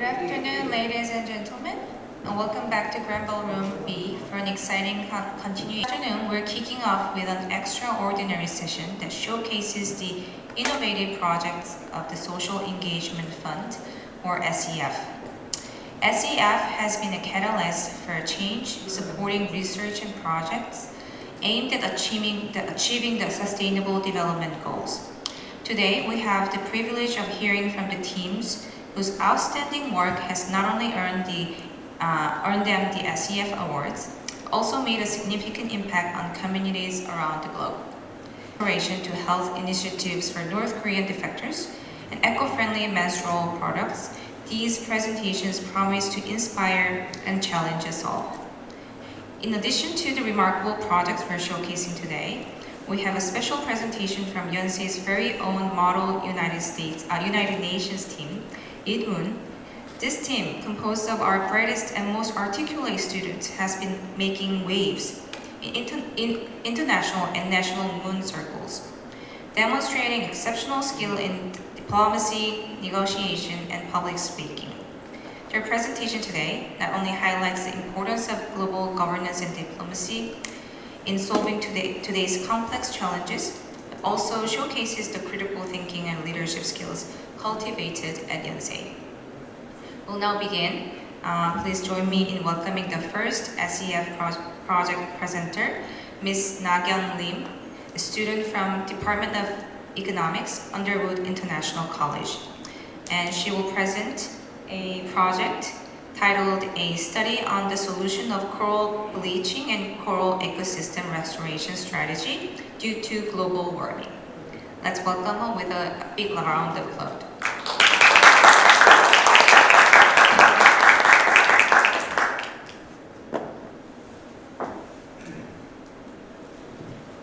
Good afternoon, ladies and gentlemen, and welcome back to Grand Ballroom B for an exciting continuation. This afternoon, we're kicking off with an extraordinary session that showcases the innovative projects of the Social Engagement Fund, or SEF. SEF has been a catalyst for change, supporting research and projects aimed at achieving the Sustainable Development Goals. Today, we have the privilege of hearing from the teams whose outstanding work has not only earned them the SEF Awards, but also made a significant impact on communities around the globe. Inspiration to health initiatives for North Korean defectors and eco-friendly menstrual products, these presentations promise to inspire and challenge us all. In addition to the remarkable projects we're showcasing today, we have a special presentation from Yonsei's very own model United Nations team, igee. This team, composed of our brightest and most articulate students, has been making waves in international and national moon circles, demonstrating exceptional skill in diplomacy, negotiation, and public speaking. Their presentation today not only highlights the importance of global governance and diplomacy in solving today's complex challenges, but also showcases the critical thinking and leadership skills cultivated at Yonsei. We'll now begin. Please join me in welcoming the first SEF project presenter, Ms. Na-kyung Lim, a student from Department of Economics, Underwood International College. And she will present a project titled A Study on the Solution of Coral Bleaching and Coral Ecosystem Restoration Strategy Due to Global Warming. Let's welcome her with a big round of applause.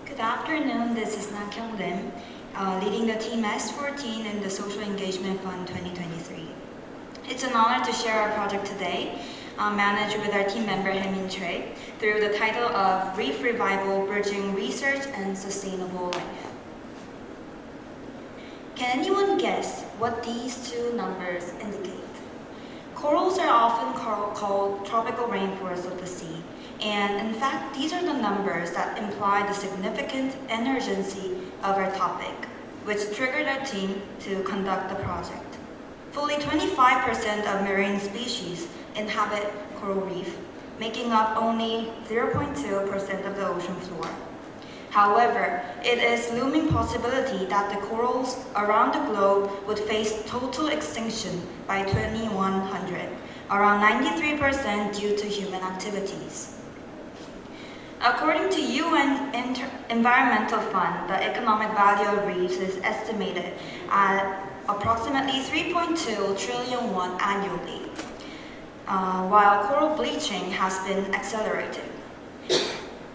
Good afternoon, this is Na-kyung Lim, leading the team S14 in the Social Engagement Fund 2023. It's an honor to share our project today, managed with our team member Haemin Choi, through the title of Reef Revival, Bridging Research and Sustainable Life. Can anyone guess what these two numbers indicate? Corals are often called tropical rainforests of the sea, and in fact, these are the numbers that imply the significant and urgency of our topic, which triggered our team to conduct the project. Fully 25% of marine species inhabit coral reef, making up only 0.2% of the ocean floor. However, it is looming possibility that the corals around the globe would face total extinction by 2100, around 93% due to human activities. According to UN Environmental Fund, the economic value of reefs is estimated at approximately 3.2 trillion won annually, while coral bleaching has been accelerated.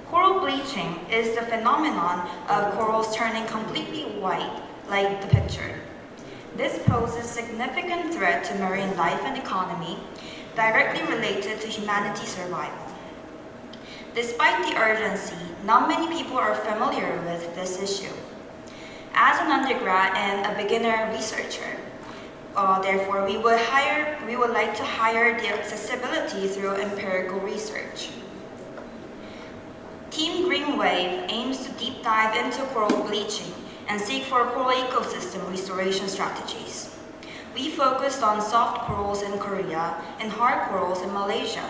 Coral bleaching is the phenomenon of corals turning completely white, like the picture. This poses significant threat to marine life and economy, directly related to humanity's survival. Despite the urgency, not many people are familiar with this issue. As an undergrad and a beginner researcher, therefore, we would like to hire the accessibility through empirical research. Team Green Wave aims to deep dive into coral bleaching and seek for coral ecosystem restoration strategies. We focused on soft corals in Korea and hard corals in Malaysia,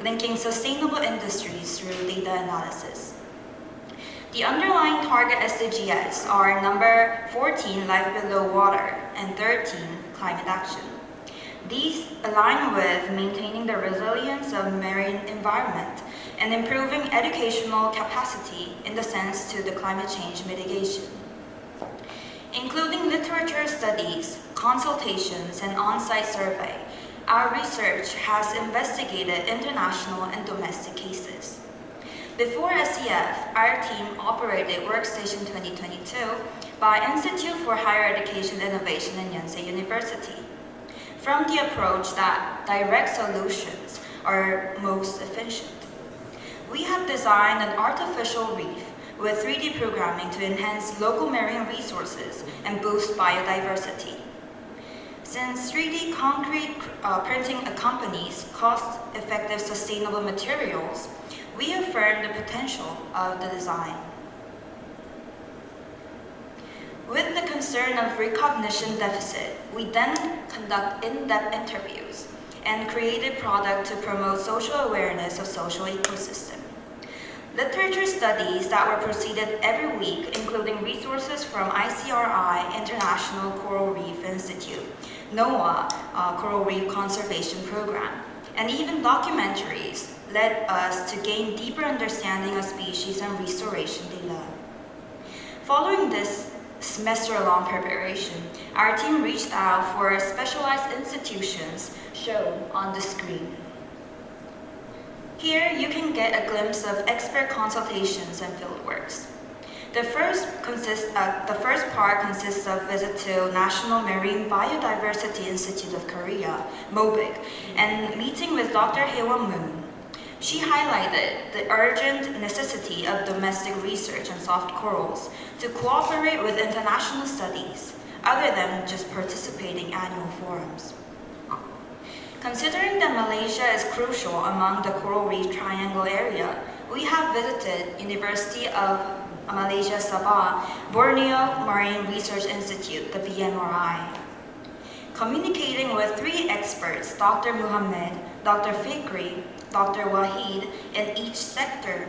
linking sustainable industries through data analysis. The underlying target SDGs are number 14, life below water, and 13, climate action. These align with maintaining the resilience of marine environment and improving educational capacity in the sense to the climate change mitigation. Including literature studies, consultations, and on-site survey, our research has investigated international and domestic cases. Before SEF, our team operated Workstation 2022 by Institute for Higher Education Innovation in Yonsei University, from the approach that direct solutions are most efficient. We have designed an artificial reef with 3D programming to enhance local marine resources and boost biodiversity. Since 3D concrete printing accompanies cost-effective sustainable materials, we affirm the potential of the design. With the concern of recognition deficit, we then conduct in-depth interviews and created product to promote social awareness of social ecosystem. Literature studies that were proceeded every week, including resources from ICRI, International Coral Reef Institute, NOAA, Coral Reef Conservation Program, and even documentaries led us to gain deeper understanding of species and restoration data. Following this semester-long preparation, our team reached out for specialized institutions shown on the screen. Here, you can get a glimpse of expert consultations and fieldworks. The first part consists of visit to National Marine Biodiversity Institute of Korea, MOBIC, and meeting with Dr. Haewon Moon. She highlighted the urgent necessity of domestic research on soft corals to cooperate with international studies, other than just participating annual forums. Considering that Malaysia is crucial among the Coral Reef Triangle area, we have visited University of Malaysia Sabah, Borneo Marine Research Institute, the BMRI. Communicating with 3 experts, Dr. Muhammad, Dr. Fikri, Dr. Wahid, in each sector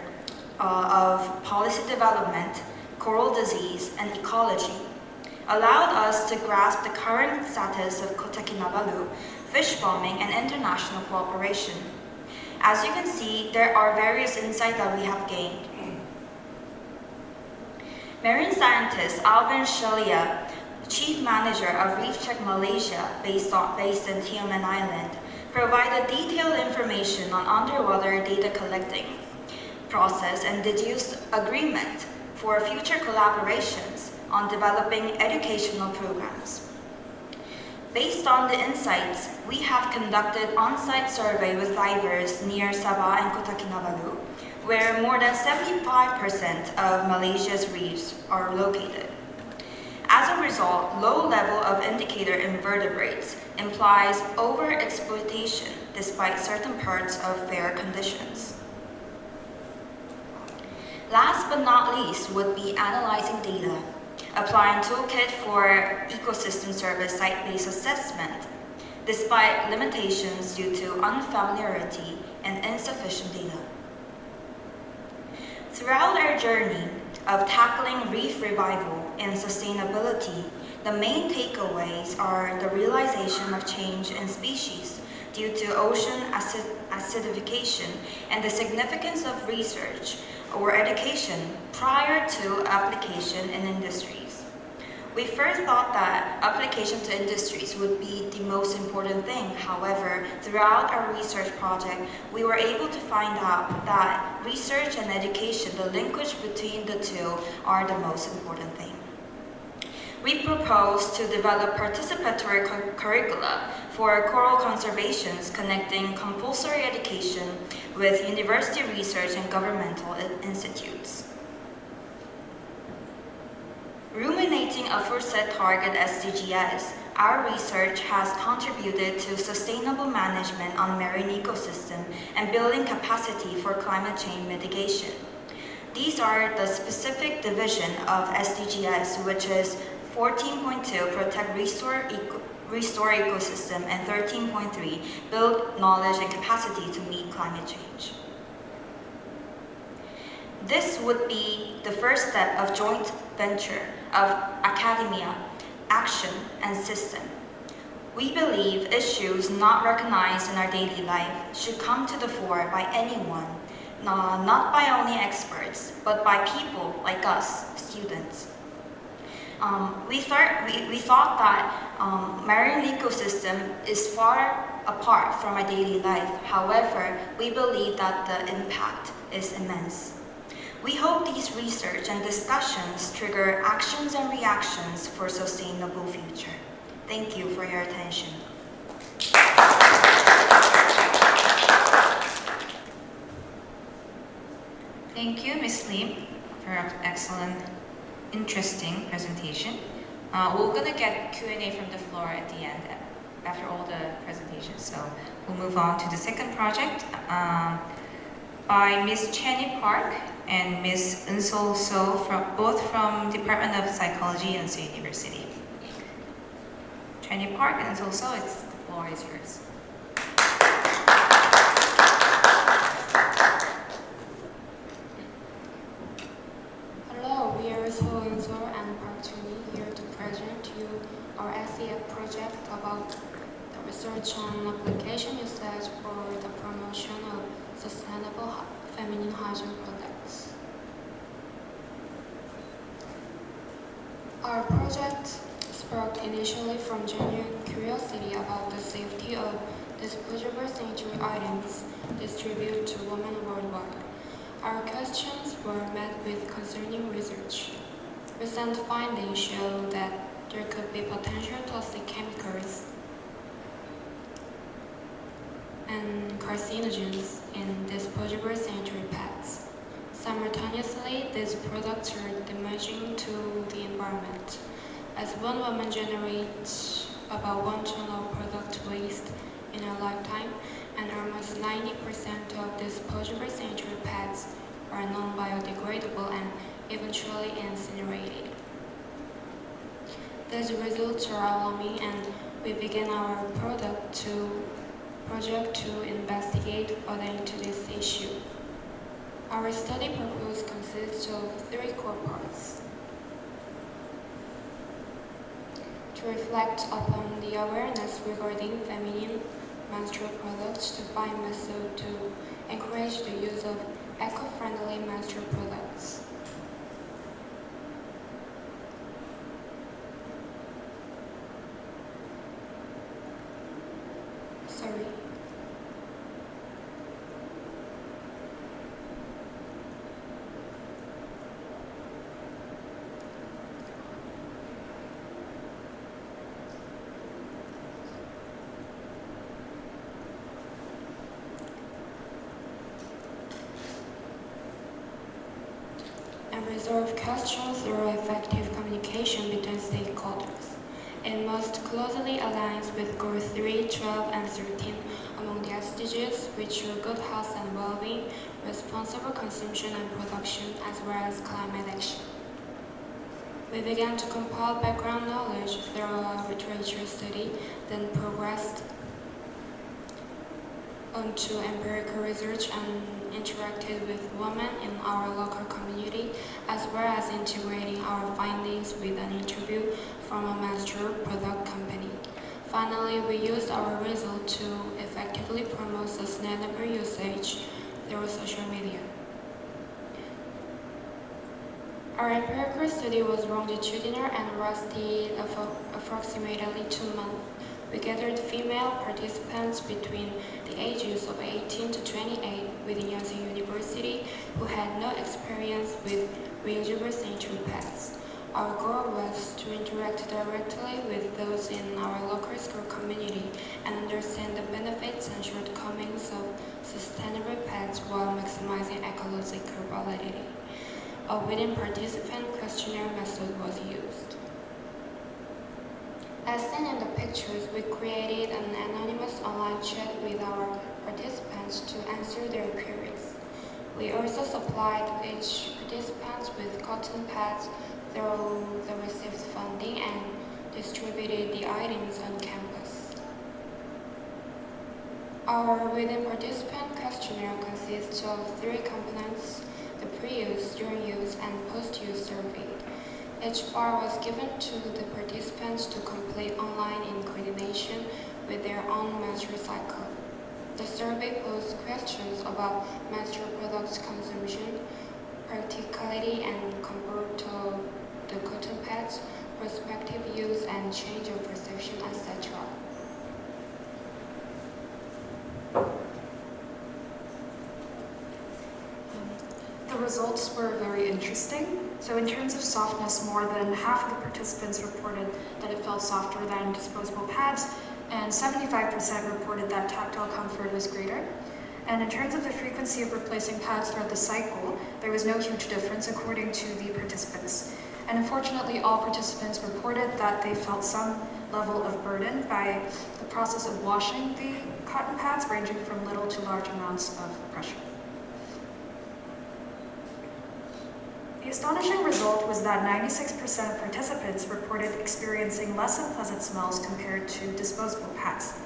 of policy development, coral disease, and ecology, allowed us to grasp the current status of Kota Kinabalu, fish bombing, and international cooperation. As you can see, there are various insights that we have gained. Marine scientist Alvin Shelia, Chief Manager of Reef Check Malaysia, based in Tioman Island, provided detailed information on underwater data collecting process and deduced agreement for future collaborations on developing educational programs. Based on the insights, we have conducted on-site survey with divers near Sabah and Kota Kinabalu, where more than 75% of Malaysia's reefs are located. As a result, low level of indicator invertebrates implies overexploitation despite certain parts of fair conditions. Last but not least would be analyzing data, applying toolkit for ecosystem service site-based assessment, despite limitations due to unfamiliarity and insufficient data. Throughout our journey of tackling reef revival and sustainability, the main takeaways are the realization of change in species due to ocean acidification and the significance of research or education prior to application in industries. We first thought that application to industries would be the most important thing. However, throughout our research project, we were able to find out that research and education, the linkage between the two, are the most important thing. We propose to develop participatory curricula for coral conservations connecting compulsory education with university research and governmental institutes. Ruminating aforesaid target SDGs, our research has contributed to sustainable management on marine ecosystem and building capacity for climate change mitigation. These are the specific division of SDGs, which is 14.2, protect restore ecosystem, and 13.3, build knowledge and capacity to meet climate change. This would be the first step of joint venture of academia, action, and system. We believe issues not recognized in our daily life should come to the fore by anyone, not by only experts, but by people like us, students. We thought that marine ecosystem is far apart from our daily life. However, we believe that the impact is immense. We hope these research and discussions trigger actions and reactions for a sustainable future. Thank you for your attention. Thank you, Ms. Lim, for an excellent, interesting presentation. We're going to get Q&A from the floor at the end. after all the presentations. So we'll move on to the second project by Ms. Chenny Park and Ms. Eun-Sol So, both from Department of Psychology, Yonsei University. Chenny Park and Eun-Sol So, the floor is yours. Hello, we are Eun-Sol and Park Chenny here to present to you our SEF project about the research on application usage for the promotion of sustainable feminine hygiene products. Our project sparked initially from genuine curiosity about the safety of disposable sanitary items distributed to women worldwide. Our questions were met with concerning research. Recent findings show that there could be potential toxic chemicals and carcinogens in disposable sanitary pads. Simultaneously, these products are damaging to the environment, as one woman generates about 1 ton of product waste in her lifetime, and almost 90% of disposable sanitary pads are non-biodegradable and eventually incinerated. These results are alarming, and we began our project to investigate further into this issue. Our study purpose consists of 3 core parts: to reflect upon the awareness regarding feminine menstrual products, to find methods to encourage the use of eco-friendly menstrual products. And resolve questions through effective communication between stakeholders. It most closely aligns with Goal 3, 12, and 13 among the SDGs, which are good health and well-being, responsible consumption and production, as well as climate action. We began to compile background knowledge through a literature study, then progressed onto empirical research and interacted with women in our local community, as well as integrating our findings with an interview from a menstrual product company. Finally, we used our results to effectively promote sustainable usage through social media. Our empirical study was longitudinal and lasted approximately 2 months. We gathered female participants between the ages of 18 to 28 within Yonsei University who had no experience with reusable sanitary pads. Our goal was to interact directly with those in our local school community and understand the benefits and shortcomings of sustainable pads while maximizing ecological validity. A within participant questionnaire method was used. As seen in the pictures, we created an anonymous online chat with our participants to answer their queries. We also supplied each participant with cotton pads through the received funding and distributed the items on campus. Our within participant questionnaire consists of 3 components: the pre-use, during use, and post-use survey. Each file was given to the participants to complete online in coordination with their own menstrual cycle. The survey posed questions about menstrual products consumption, practicality and comfort of the cotton pads, prospective use and change of perception, etc. The results were very interesting. So in terms of softness, more than half of the participants reported that it felt softer than disposable pads, and 75% reported that tactile comfort was greater. And in terms of the frequency of replacing pads throughout the cycle, there was no huge difference according to the participants. And unfortunately, all participants reported that they felt some level of burden by the process of washing the cotton pads, ranging from little to large amounts of pressure. The astonishing result was that 96% of participants reported experiencing less unpleasant smells compared to disposable pads.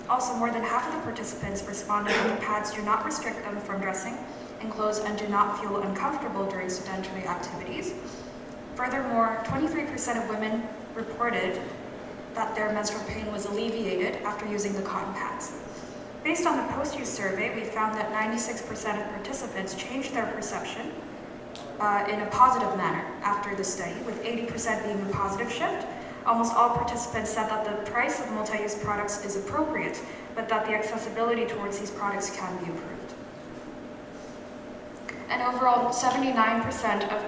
Also, more than half of the participants responded that the pads do not restrict them from dressing in clothes and do not feel uncomfortable during sedentary activities. Furthermore, 23% of women reported that their menstrual pain was alleviated after using the cotton pads. Based on the post-use survey, we found that 96% of participants changed their perception in a positive manner after the study, with 80% being a positive shift. Almost all participants said that the price of multi-use products is appropriate, but that the accessibility towards these products can be improved. And overall, 79% of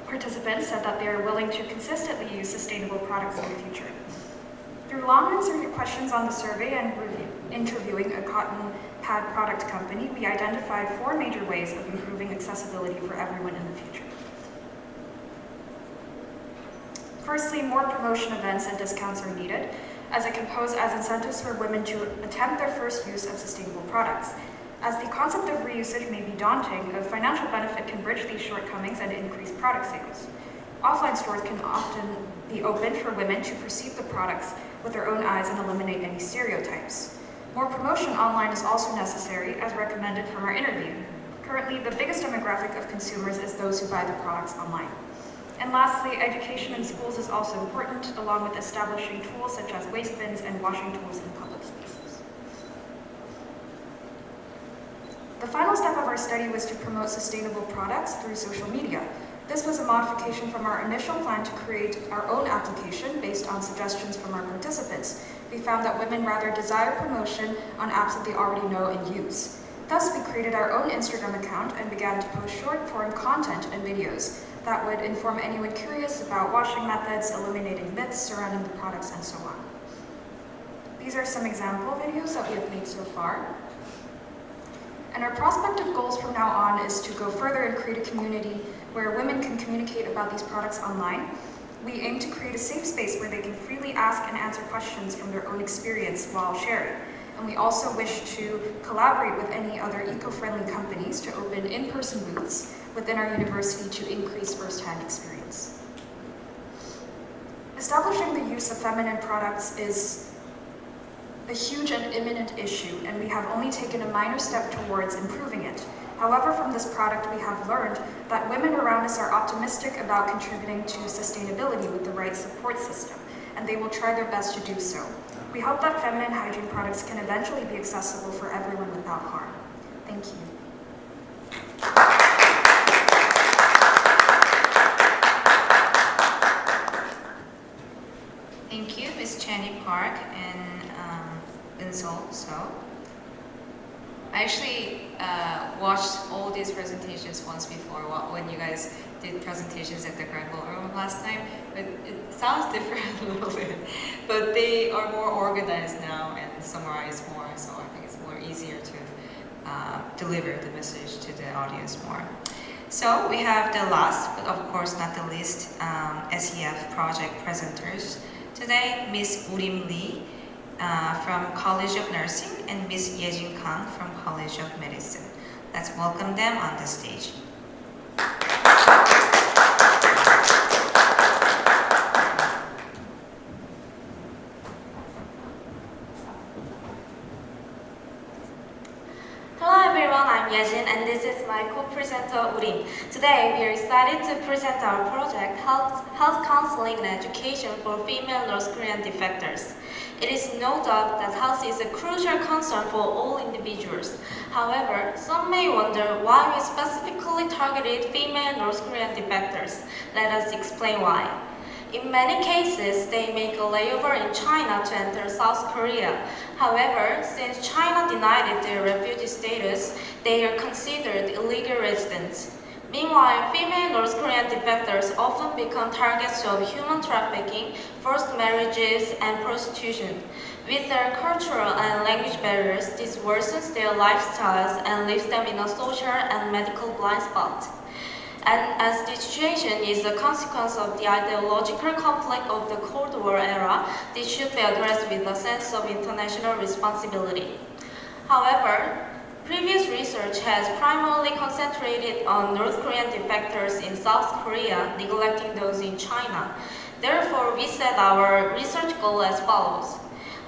participants said that they are willing to consistently use sustainable products in the future. Through long answering questions on the survey and interviewing a cotton pad product company, we identified 4 major ways of improving accessibility for everyone in the future. Firstly, more promotion events and discounts are needed, as it can pose as incentives for women to attempt their first use of sustainable products. As the concept of reusage may be daunting, a financial benefit can bridge these shortcomings and increase product sales. Offline stores can often be opened for women to perceive the products with their own eyes and eliminate any stereotypes. More promotion online is also necessary, as recommended from our interview. Currently, the biggest demographic of consumers is those who buy the products online. And lastly, education in schools is also important, along with establishing tools such as waste bins and washing tools in public spaces. The final step of our study was to promote sustainable products through social media. This was a modification from our initial plan to create our own application based on suggestions from our participants. We found that women rather desire promotion on apps that they already know and use. Thus, we created our own Instagram account and began to post short-form content and videos that would inform anyone curious about washing methods, eliminating myths surrounding the products, and so on. These are some example videos that we have made so far. And our prospective goals from now on is to go further and create a community where women can communicate about these products online. We aim to create a safe space where they can freely ask and answer questions from their own experience while sharing. And we also wish to collaborate with any other eco-friendly companies to open in-person booths within our university to increase first-hand experience. Establishing the use of feminine products is a huge and imminent issue, and we have only taken a minor step towards improving it. However, from this product, we have learned that women around us are optimistic about contributing to sustainability with the right support system, and they will try their best to do so. We hope that feminine hygiene products can eventually be accessible for everyone without harm. Thank you. Thank you, Ms. Channy Park and Insol. So, I actually watched all these presentations once before when you guys did presentations at the Grand Ballroom last time, but it sounds different a little bit. But they are more organized now and summarize more, so I think it's more easier to deliver the message to the audience more. So we have the last, but of course not the least, SEF project presenters. Today, Ms. Urim Lee from College of Nursing and Ms. Yejin Kang from College of Medicine. Let's welcome them on the stage. Hello everyone, I'm Yejin and this is my co-presenter Urim. Today we are excited to present our project Health Counseling and Education for Female North Korean Defectors. It is no doubt that health is a crucial concern for all individuals. However, some may wonder why we specifically targeted female North Korean defectors. Let us explain why. In many cases, they make a layover in China to enter South Korea. However, since China denied their refugee status, they are considered illegal residents. Meanwhile, female North Korean defectors often become targets of human trafficking, forced marriages, and prostitution. With their cultural and language barriers, this worsens their lifestyles and leaves them in a social and medical blind spot. And as the situation is a consequence of the ideological conflict of the Cold War era, this should be addressed with a sense of international responsibility. However, previous research has primarily concentrated on North Korean defectors in South Korea, neglecting those in China. Therefore, we set our research goal as follows.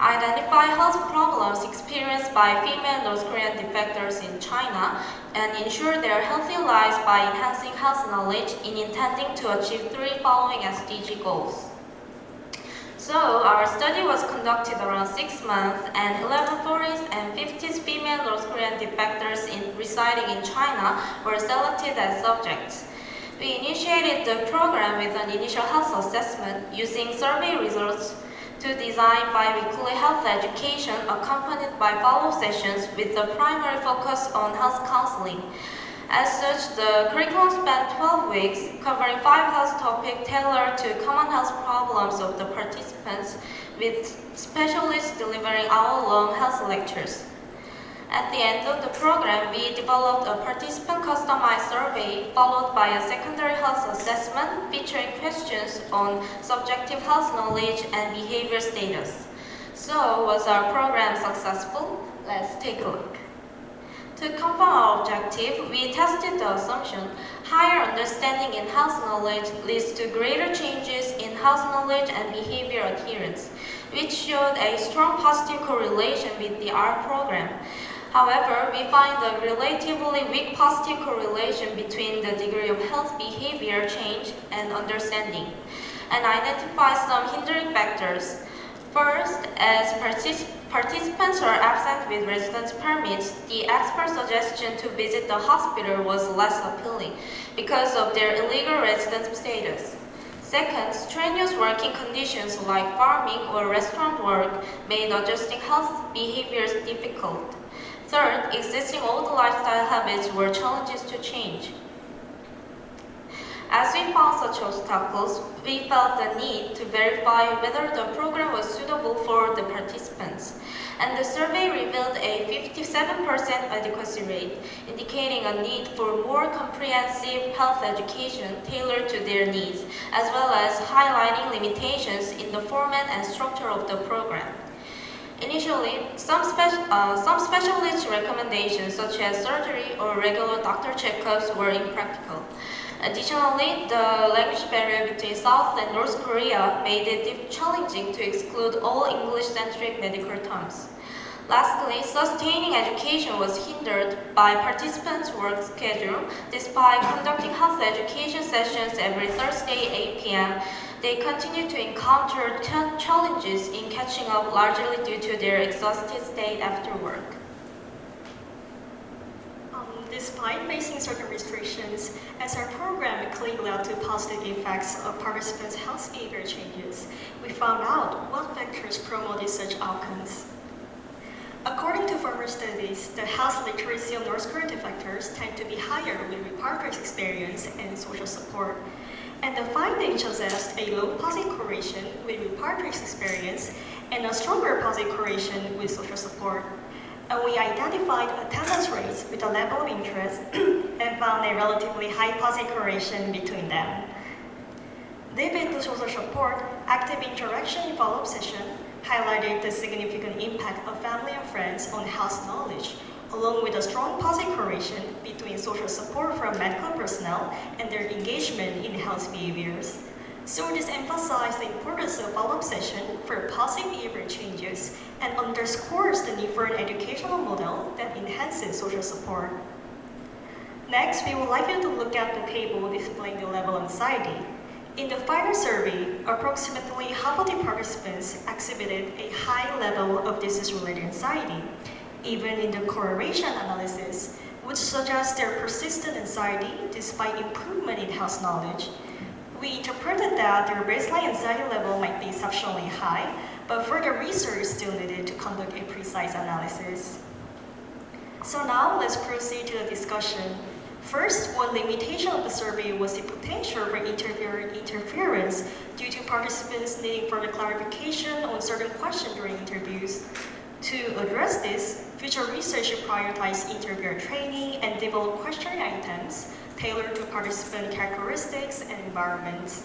Identify health problems experienced by female North Korean defectors in China and ensure their healthy lives by enhancing health knowledge in intending to achieve 3 following SDG goals. So, our study was conducted around 6 months, and 11 40s and 50s female North Korean defectors residing in China were selected as subjects. We initiated the program with an initial health assessment using survey results to design bi-weekly health education accompanied by follow-up sessions with the primary focus on health counseling. As such, the curriculum spanned 12 weeks, covering 5 health topics tailored to common health problems of the participants, with specialists delivering hour-long health lectures. At the end of the program, we developed a participant-customized survey followed by a secondary health assessment featuring questions on subjective health knowledge and behavior status. So, was our program successful? Let's take a look. To confirm our objective, we tested the assumption higher understanding in health knowledge leads to greater changes in health knowledge and behavior adherence, which showed a strong positive correlation with the R program. However, we find a relatively weak positive correlation between the degree of health behavior change and understanding, and identify some hindering factors. First, as participants are absent with residence permits, the expert suggestion to visit the hospital was less appealing because of their illegal residence status. Second, strenuous working conditions like farming or restaurant work made adjusting health behaviors difficult. Third, existing old lifestyle habits were challenges to change. As we found such obstacles, we felt the need to verify whether the program was suitable for the participants, and the survey revealed a 57% adequacy rate, indicating a need for more comprehensive health education tailored to their needs, as well as highlighting limitations in the format and structure of the program. Initially, some specialist recommendations such as surgery or regular doctor checkups were impractical. Additionally, the language barrier between South and North Korea made it challenging to exclude all English-centric medical terms. Lastly, sustaining education was hindered by participants' work schedule. Despite conducting health education sessions every Thursday 8 p.m., they continue to encounter challenges in catching up, largely due to their exhausted state after work. Despite facing certain restrictions, as our program clearly led to positive effects of participants' health behavior changes, we found out what factors promoted such outcomes. According to former studies, the health literacy of North Korean defectors tend to be higher with repatriation experience and social support. And the findings suggest a low positive correlation with repatriation experience and a stronger positive correlation with social support. And we identified attendance rates with a level of interest and found a relatively high positive correlation between them. Debate to social support, active interaction in follow-up session highlighted the significant impact of family and friends on health knowledge, along with a strong positive correlation between social support from medical personnel and their engagement in health behaviors. So this emphasized the importance of follow-up session for positive behavior changes and underscores the need for an educational model that enhances social support. Next, we would like you to look at the table displaying the level of anxiety. In the final survey, approximately half of the participants exhibited a high level of disease-related anxiety, even in the correlation analysis, which suggests their persistent anxiety despite improvement in health knowledge. We interpreted that their baseline anxiety level might be exceptionally high, but further research is still needed to conduct a precise analysis. So now let's proceed to the discussion. First, one limitation of the survey was the potential for interference due to participants needing further clarification on certain questions during interviews. To address this, future research should prioritize interviewer training and develop questionnaire items tailored to participant characteristics and environment.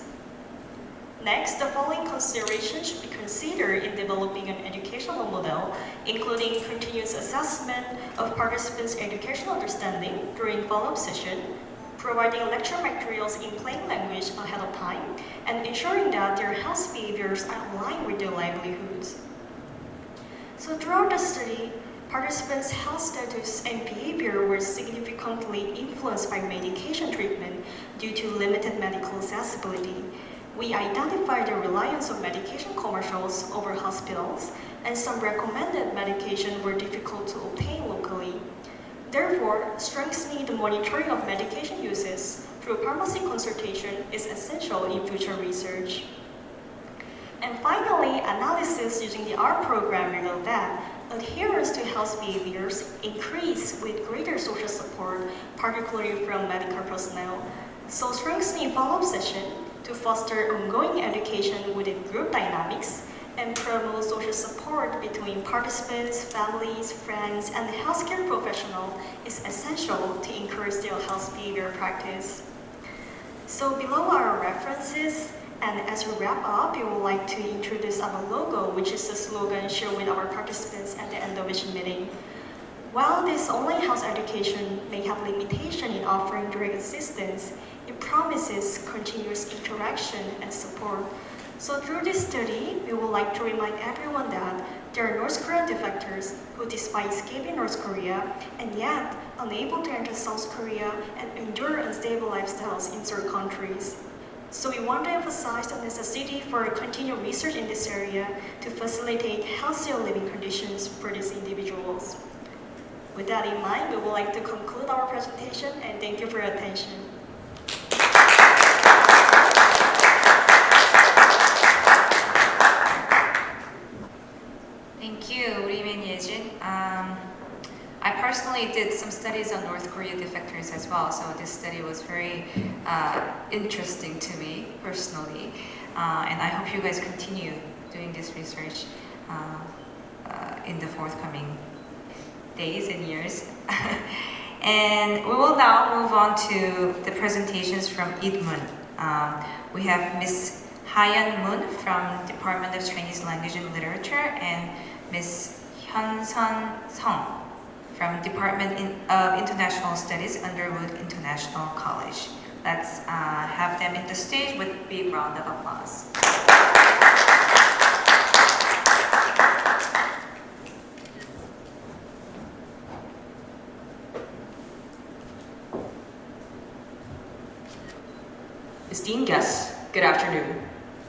Next, the following considerations should be considered in developing an educational model, including continuous assessment of participants' educational understanding during follow-up session, providing lecture materials in plain language ahead of time, and ensuring that their health behaviors are aligned with their livelihoods. So throughout the study, participants' health status and behavior were significantly influenced by medication treatment due to limited medical accessibility. We identified the reliance on medication commercials over hospitals, and some recommended medication were difficult to obtain locally. Therefore, strengthening the monitoring of medication uses through pharmacy consultation is essential in future research. And finally, analysis using the ART program revealed that adherence to health behaviors increased with greater social support, particularly from medical personnel. So strengthening follow-up session to foster ongoing education within group dynamics and promote social support between participants, families, friends, and the healthcare professional is essential to encourage their health behavior practice. So below are references, and as we wrap up, we would like to introduce our logo, which is the slogan shared with our participants at the end of each meeting. While this online health education may have limitation in offering direct assistance, it promises continuous interaction and support. So through this study, we would like to remind everyone that there are North Korean defectors who, despite escaping North Korea, and yet unable to enter South Korea and endure unstable lifestyles in third countries. So we want to emphasize the necessity for continued research in this area to facilitate healthier living conditions for these individuals. With that in mind, we would like to conclude our presentation, and thank you for your attention. Thank you, Urim and Yejin. I personally did some studies on North Korea defectors as well, so this study was very interesting to me personally, and I hope you guys continue doing this research in the forthcoming days and years. And we will now move on to the presentations from Idmun. We have Ms. Hayan Moon from Department of Chinese Language and Literature and Ms. Hyunsun Sung from Department of International Studies, Underwood International College. Let's have them in the stage with a big round of applause. Esteemed guests, good afternoon.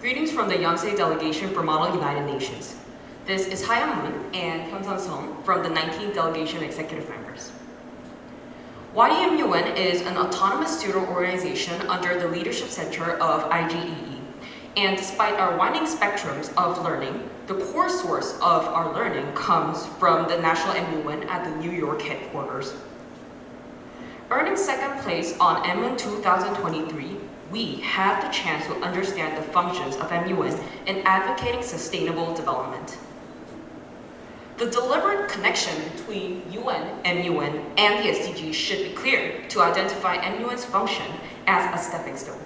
Greetings from the Yonsei delegation for Model United Nations. This is Hayan Moon and Hyunsun Sung from the 19th delegation executive members. YDMUN is an autonomous student organization under the leadership center of IGEE. And despite our winding spectrums of learning, the core source of our learning comes from the National MUN at the New York headquarters. Earning second place on MUN 2023, we had the chance to understand the functions of MUN in advocating sustainable development. The deliberate connection between UN, MUN, and the SDGs should be clear to identify MUN's function as a stepping stone.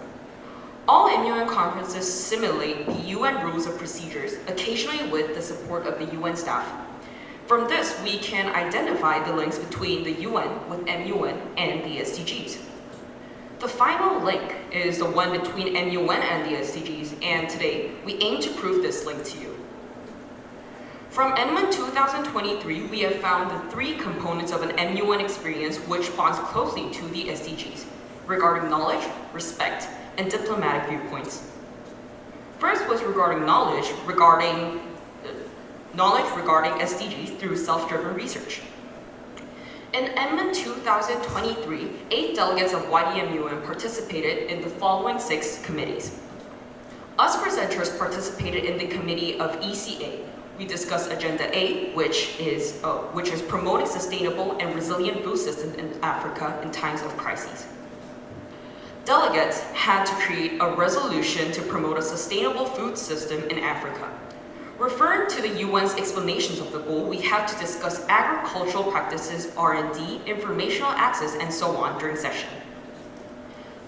All MUN conferences simulate the UN rules of procedures, occasionally with the support of the UN staff. From this, we can identify the links between the UN with MUN and the SDGs. The final link is the one between MUN and the SDGs, and today we aim to prove this link to you. From MUN 2023, we have found the three components of an MUN experience which bonds closely to the SDGs, regarding knowledge, respect, and diplomatic viewpoints. First was regarding knowledge regarding SDGs through self-driven research. In MUN 2023, 8 delegates of YDMUN participated in the following 6 committees. Us presenters participated in the committee of ECA. We discussed Agenda A, which is promoting sustainable and resilient food systems in Africa in times of crises. Delegates had to create a resolution to promote a sustainable food system in Africa. Referring to the UN's explanations of the goal, we have to discuss agricultural practices, R&D, informational access, and so on during session.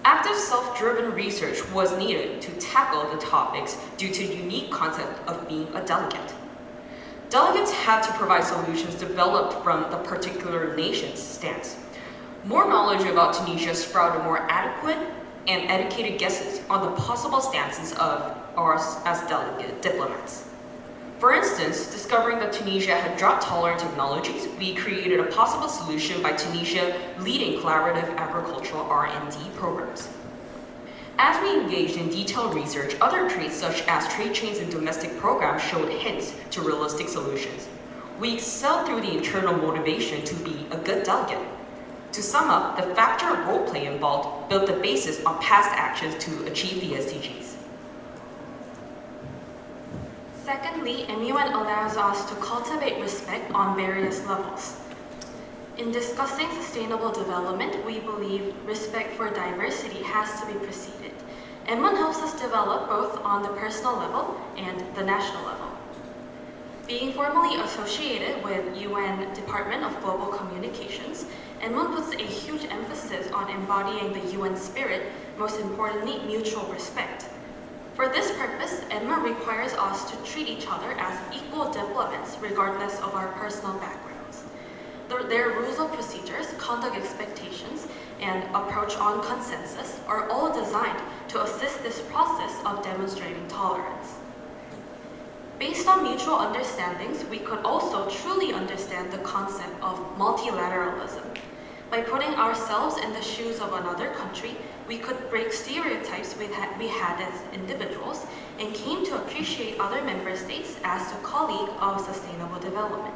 Active self-driven research was needed to tackle the topics due to the unique concept of being a delegate. Delegates had to provide solutions developed from the particular nation's stance. More knowledge about Tunisia sprouted more adequate and educated guesses on the possible stances of ours as delegate diplomats. For instance, discovering that Tunisia had drought-tolerant technologies, we created a possible solution by Tunisia leading collaborative agricultural R&D programs. As we engaged in detailed research, other traits such as trade chains and domestic programs showed hints to realistic solutions. We excelled through the internal motivation to be a good delegate. To sum up, the factor of role play involved built the basis on past actions to achieve the SDGs. Secondly, MUN allows us to cultivate respect on various levels. In discussing sustainable development, we believe respect for diversity has to be preceded. MUN helps us develop both on the personal level and the national level. Being formally associated with UN Department of Global Communications, MUN puts a huge emphasis on embodying the UN spirit, most importantly, mutual respect. For this purpose, MUN requires us to treat each other as equal diplomats regardless of our personal backgrounds. Their rules of procedures, conduct expectations, and approach on consensus are all designed to assist this process of demonstrating tolerance. Based on mutual understandings, we could also truly understand the concept of multilateralism. By putting ourselves in the shoes of another country, we could break stereotypes we had as individuals and came to appreciate other member states as a colleague of sustainable development.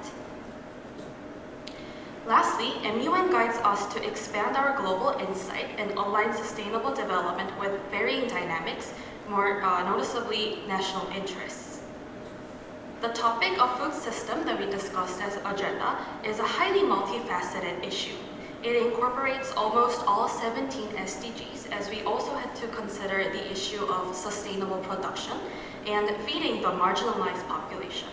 Lastly, MUN guides us to expand our global insight and align sustainable development with varying dynamics, more noticeably national interests. The topic of food system that we discussed as agenda is a highly multifaceted issue. It incorporates almost all 17 SDGs, as we also had to consider the issue of sustainable production and feeding the marginalized population.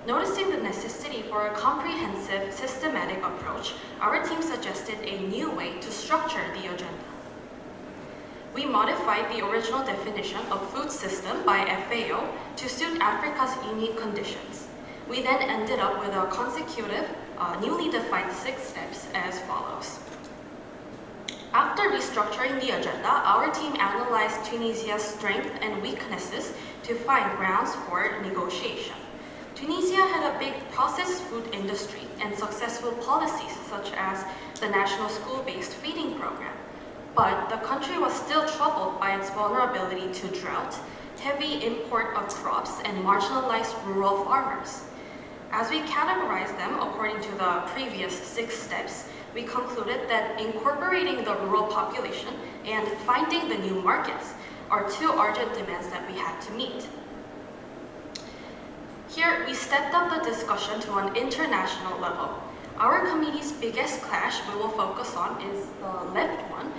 Noticing the necessity for a comprehensive, systematic approach, our team suggested a new way to structure the agenda. We modified the original definition of food system by FAO to suit Africa's unique conditions. We then ended up with a consecutive, newly defined 6 steps as follows. After restructuring the agenda, our team analyzed Tunisia's strengths and weaknesses to find grounds for negotiation. Tunisia had a big processed food industry and successful policies such as the National School-Based Feeding Program. But the country was still troubled by its vulnerability to drought, heavy import of crops, and marginalized rural farmers. As we categorized them according to the previous 6 steps, we concluded that incorporating the rural population and finding the new markets are 2 urgent demands that we had to meet. Here, we stepped up the discussion to an international level. Our committee's biggest clash we will focus on is the left one,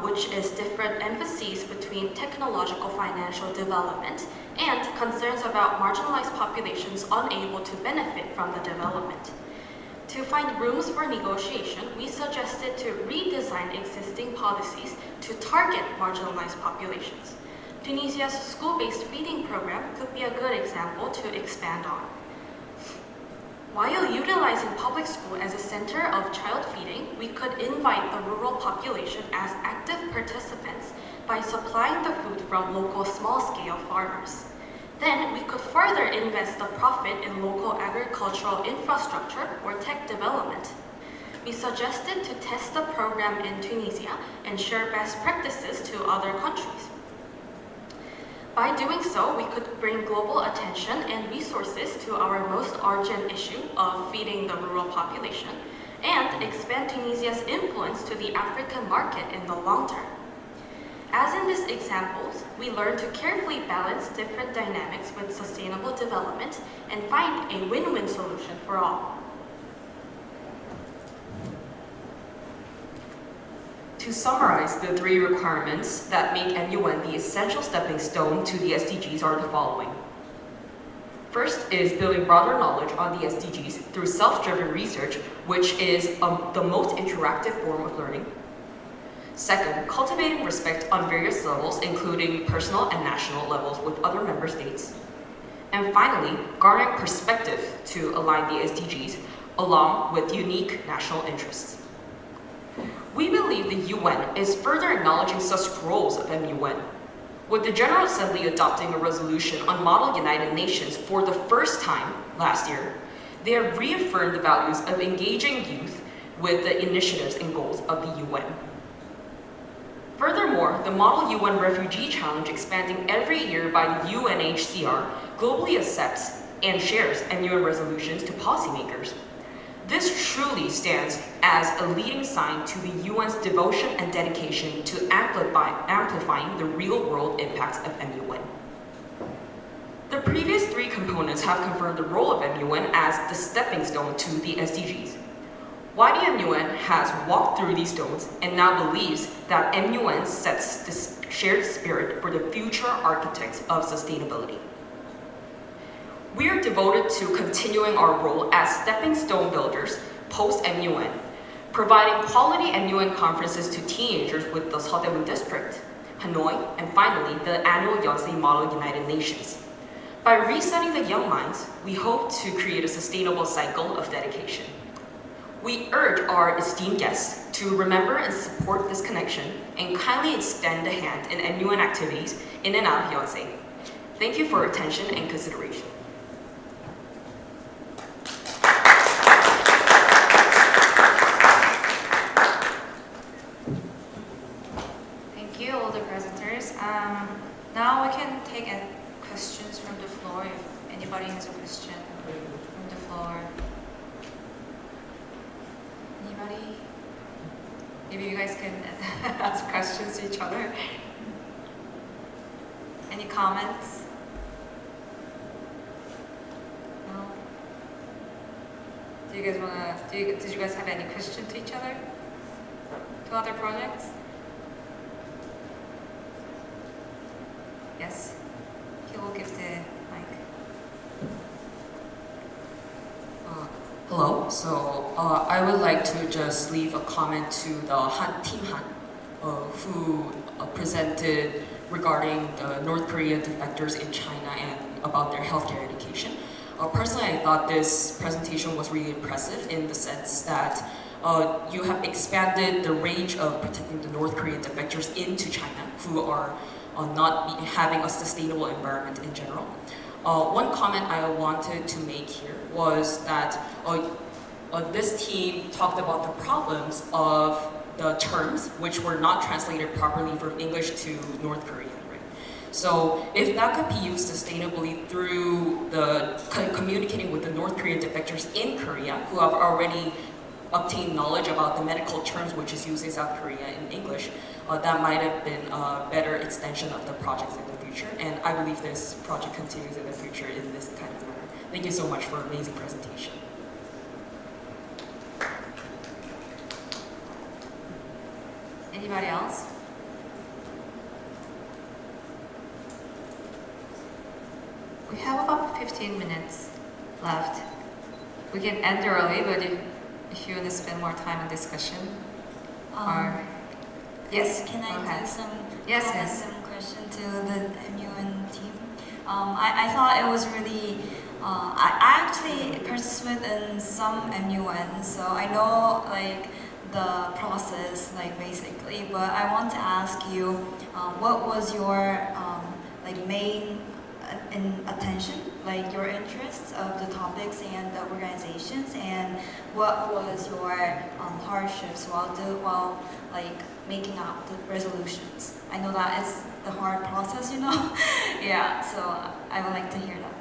which is different emphases between technological financial development and concerns about marginalized populations unable to benefit from the development. To find rooms for negotiation, we suggested to redesign existing policies to target marginalized populations. Tunisia's school-based feeding program could be a good example to expand on. While utilizing public school as a center of child feeding, we could invite the rural population as active participants by supplying the food from local small-scale farmers. Then we could further invest the profit in local agricultural infrastructure or tech development. We suggested to test the program in Tunisia and share best practices to other countries. By doing so, we could bring global attention and resources to our most urgent issue of feeding the rural population and expand Tunisia's influence to the African market in the long term. As in these examples, we learned to carefully balance different dynamics with sustainable development and find a win-win solution for all. To summarize, the 3 requirements that make MUN the essential stepping stone to the SDGs are the following. First is building broader knowledge on the SDGs through self-driven research, which is the most interactive form of learning. Second, cultivating respect on various levels, including personal and national levels with other member states. And finally, garnering perspective to align the SDGs along with unique national interests. We believe the UN is further acknowledging such roles of MUN, with the General Assembly adopting a resolution on Model United Nations for the first time last year. They have reaffirmed the values of engaging youth with the initiatives and goals of the UN. Furthermore, the Model UN Refugee Challenge, expanding every year by the UNHCR, globally accepts and shares MUN resolutions to policymakers. This truly stands as a leading sign to the UN's devotion and dedication to amplifying the real-world impacts of MUN. The previous three components have confirmed the role of MUN as the stepping stone to the SDGs. YDMUN has walked through these stones and now believes that MUN sets this shared spirit for the future architects of sustainability. We are devoted to continuing our role as stepping stone builders post-MUN, providing quality MUN conferences to teenagers with the Seodaemun District, Hanoi, and finally the annual Yonsei Model United Nations. By resetting the young minds, we hope to create a sustainable cycle of dedication. We urge our esteemed guests to remember and support this connection and kindly extend a hand in MUN activities in and out of Yonsei. Thank you for your attention and consideration. Thank you, all the presenters. Now we can take questions from the floor if anybody has a question from the floor. Anybody? Maybe you guys can ask questions to each other. Any comments? No? Did you guys have any question to each other? To other projects? Yes? He will give the mic. Hello. So I would like to just leave a comment to the Team Han, who presented regarding the North Korea defectors in China and about their healthcare education. Personally, I thought this presentation was really impressive in the sense that you have expanded the range of protecting the North Korean defectors into China, who are not having a sustainable environment in general. One comment I wanted to make here was that this team talked about the problems of the terms which were not translated properly from English to North Korean. Right? So if that could be used sustainably through the communicating with the North Korean defectors in Korea who have already obtained knowledge about the medical terms which is used in South Korea in English, that might have been a better extension of the projects in the future. And I believe this project continues in the future in this kind of manner. Thank you so much for an amazing presentation. Anybody else? We have about 15 minutes left. We can end early, but if you want to spend more time on discussion, or yes, Can I okay. do some Yes, comments yes. and question to the MUN team? I thought it was really, I actually participate in some MUN, so I know like the process like basically, but I want to ask you, what was your like main attention, like your interests of the topics and the organizations, and what was your hardships while like making up the resolutions? I know that it's the hard process, you know. Yeah, so I would like to hear that.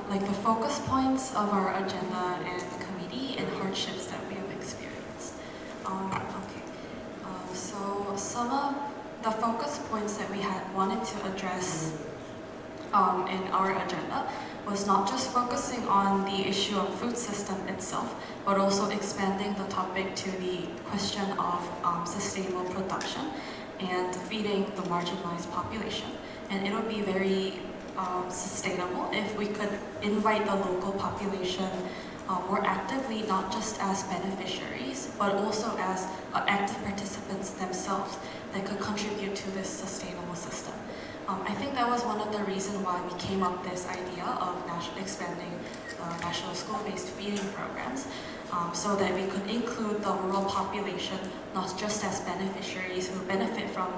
Like the focus points of our agenda and the committee and hardships that we have experienced. So some of the focus points that we had wanted to address in our agenda was not just focusing on the issue of food system itself, but also expanding the topic to the question of sustainable production and defeating the marginalized population. And it would be very sustainable if we could invite the local population more actively, not just as beneficiaries, but also as active participants themselves that could contribute to this sustainable system. I think that was one of the reasons why we came up with this idea of expanding national school-based feeding programs, so that we could include the rural population not just as beneficiaries who benefit from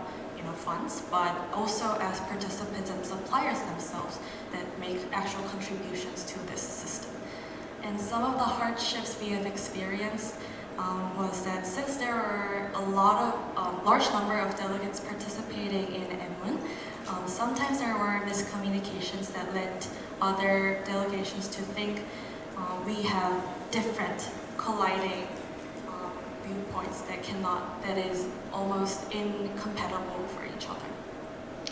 funds, but also as participants and suppliers themselves that make actual contributions to this system. And some of the hardships we have experienced was that since there were a large number of delegates participating in MWIN, sometimes there were miscommunications that led other delegations to think we have different colliding viewpoints that is almost incompatible for each other.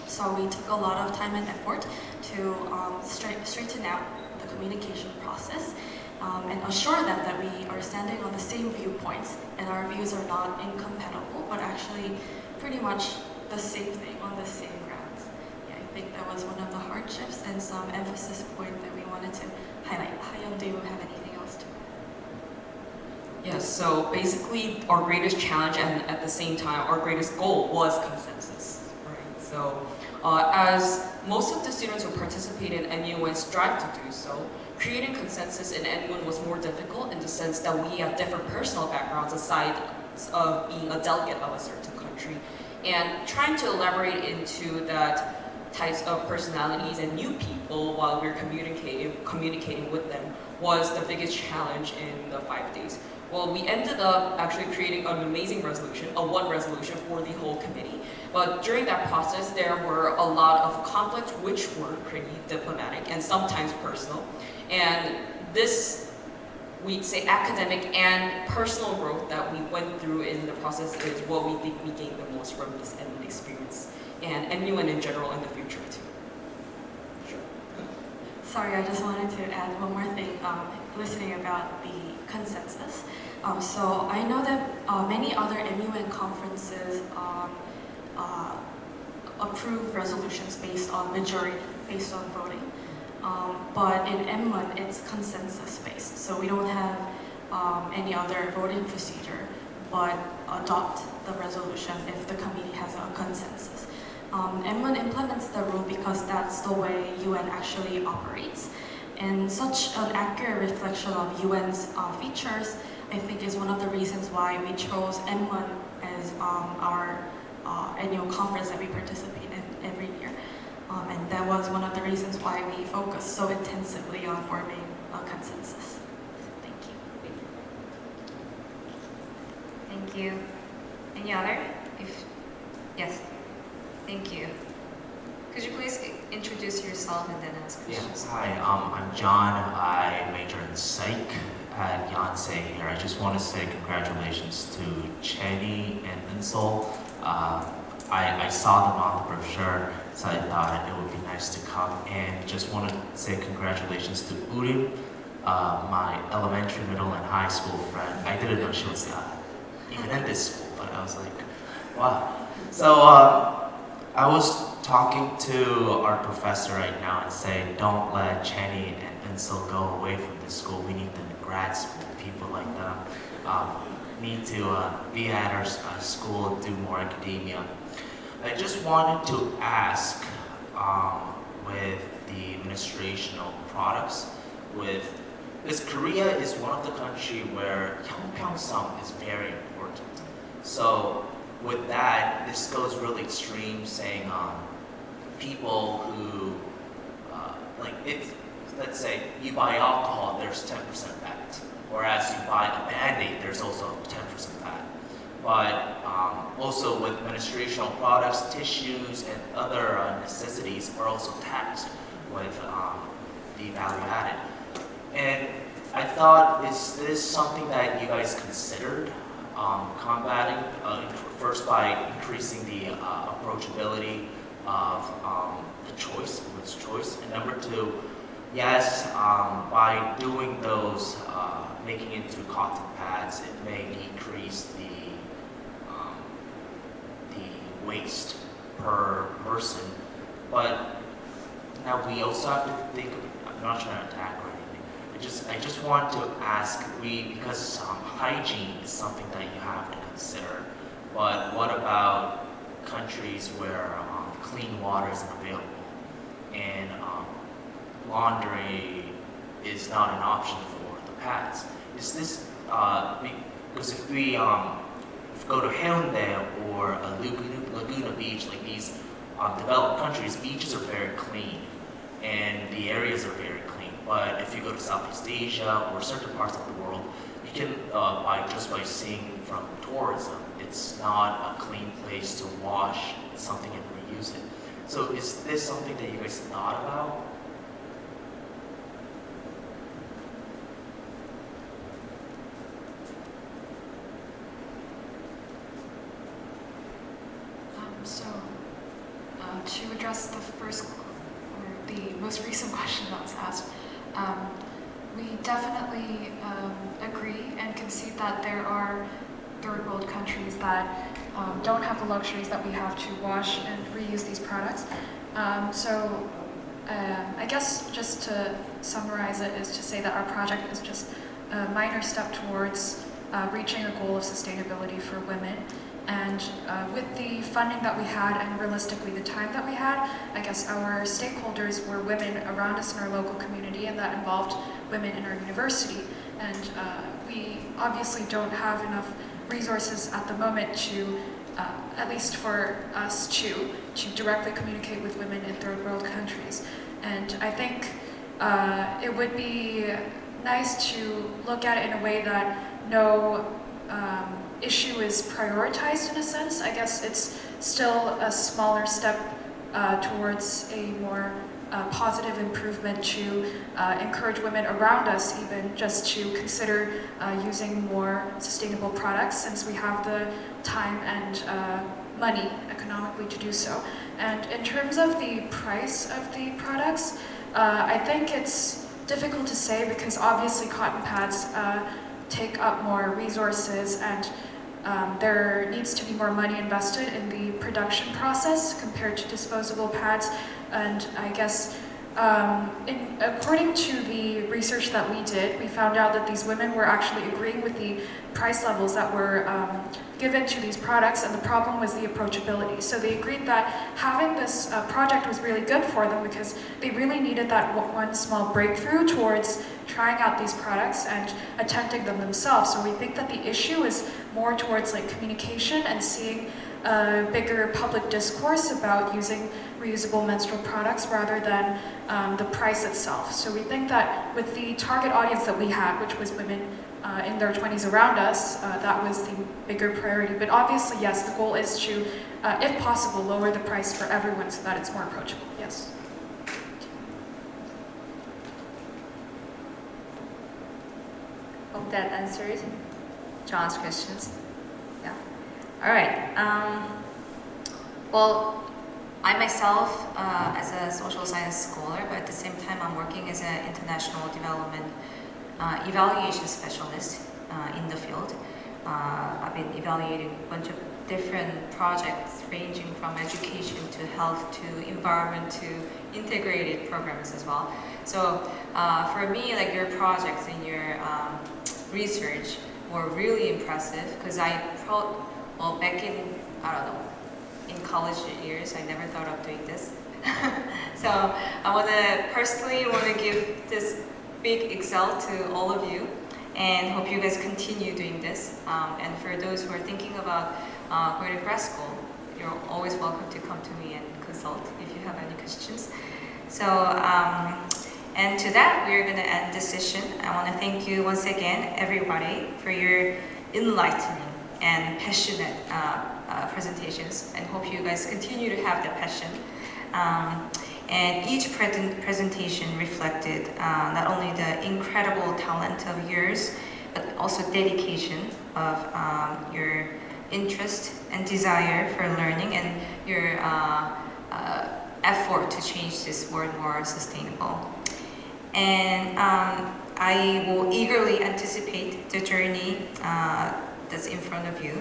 So we took a lot of time and effort to straighten out the communication process and assure them that we are standing on the same viewpoints and our views are not incompatible, but actually pretty much the same thing on the same grounds. Yeah, I think that was one of the hardships and some emphasis point that we wanted to highlight. Hyun, do you have anything else to add? Yes, so basically our greatest challenge and at the same time our greatest goal was consensus, right? So as most of the students who participated in MUN strive to do so, creating consensus in MUN was more difficult in the sense that we have different personal backgrounds aside of being a delegate of a certain country. And trying to elaborate into that types of personalities and new people while we're communicating with them was the biggest challenge in the 5 days. Well, we ended up actually creating an amazing resolution, one resolution for the whole committee. But during that process, there were a lot of conflicts which were pretty diplomatic and sometimes personal. And this, we'd say, academic and personal growth that we went through in the process is what we think we gained the most from this MUN experience and MUN in general in the future too. Sure. Sorry, I just wanted to add one more thing, listening about the consensus. So I know that many other MUN conferences approve resolutions based on majority, based on voting. But in MUN, it's consensus-based. So we don't have any other voting procedure, but adopt the resolution if the committee has a consensus. MUN implements the rule because that's the way UN actually operates. And such an accurate reflection of UN's features, I think, is one of the reasons why we chose MUN as our annual conference that we participate in every year. And that was one of the reasons why we focused so intensively on forming a consensus. Thank you. Thank you. Any other? Yes. Thank you. Could you please introduce yourself and then ask questions? Yes, hi, I'm John. I major in psych at Yonsei here. I just want to say congratulations to Chenny and Insol. I saw them on the brochure, so I thought it would be nice to come. And just want to say congratulations to Urim, my elementary, middle, and high school friend. I didn't know she was even in this school, but I was like, wow. So I was talking to our professor right now and saying, don't let Chenny and Insel go away from this school. We need them in grad school. People like them need to be at our school and do more academia. I just wanted to ask with the administrational products, because Korea is one of the countries where Hyungpyeong-sum is very important. So with that, this goes really extreme, saying people who, let's say you buy alcohol, there's 10% VAT. Whereas you buy a Band-Aid, there's also 10% VAT. But also with administrational products, tissues, and other necessities are also taxed with the value added. And I thought, is this something that you guys considered combating? First, by increasing the approachability of the choice, women's choice, and number two, yes, by doing those, making into cotton pads, it may decrease the waste per person. But now we also have to think of, I'm not trying to attack or anything. I just want to ask, because hygiene is something that you have to consider. But what about countries where clean water isn't available and laundry is not an option for the pads? Is this because if we go to Haeundae or Laguna Beach, like these developed countries, beaches are very clean and the areas are very clean. But if you go to Southeast Asia or certain parts of the world, you can just by seeing from tourism, it's not a clean place to wash something and reuse it. So is this something that you guys thought about? To address the first or the most recent question that was asked, we definitely agree and concede that there are third world countries that don't have the luxuries that we have to wash and reuse these products. I guess just to summarize it is to say that our project is just a minor step towards reaching a goal of sustainability for women. And with the funding that we had and realistically the time that we had, I guess our stakeholders were women around us in our local community, and that involved women in our university. And we obviously don't have enough resources at the moment to, at least for us to directly communicate with women in third world countries. And I think it would be nice to look at it in a way that no issue is prioritized in a sense. I guess it's still a smaller step towards a more positive improvement to encourage women around us even just to consider using more sustainable products, since we have the time and money economically to do so. And in terms of the price of the products, I think it's difficult to say because obviously cotton pads take up more resources, and there needs to be more money invested in the production process compared to disposable pads. And I guess according to the research that we did, we found out that these women were actually agreeing with the price levels that were given to these products, and the problem was the approachability. So they agreed that having this project was really good for them because they really needed that one small breakthrough towards trying out these products and attempting them themselves. So we think that the issue is more towards like communication and seeing a bigger public discourse about using reusable menstrual products rather than the price itself. So we think that with the target audience that we had, which was women in their 20s around us, that was the bigger priority. But obviously, yes, the goal is to, if possible, lower the price for everyone so that it's more approachable, yes. Hope that answers John's questions. Yeah. All right. Well, I myself, as a social science scholar, but at the same time, I'm working as an international development evaluation specialist in the field. I've been evaluating a bunch of different projects ranging from education to health to environment to integrated programs as well. So for me, like your projects and your research were really impressive because well, back in, I don't know, in college years, I never thought of doing this. So I personally want to give this big excel to all of you and hope you guys continue doing this. And for those who are thinking about going to grad school, you're always welcome to come to me and consult if you have any questions. So, and to that, we're going to end this session. I want to thank you once again, everybody, for your enlightening and passionate presentations, and hope you guys continue to have that passion. And each presentation reflected not only the incredible talent of yours, but also dedication of your interest and desire for learning and your effort to change this world more sustainable. And I will eagerly anticipate the journey that's in front of you.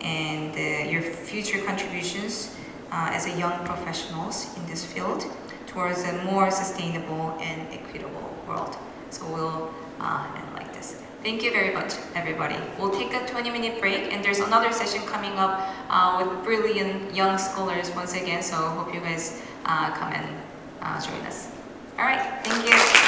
and your future contributions as a young professionals in this field towards a more sustainable and equitable world. So we'll end like this. Thank you very much, everybody. We'll take a 20-minute break, and there's another session coming up with brilliant young scholars once again, so hope you guys come and join us. All right, thank you.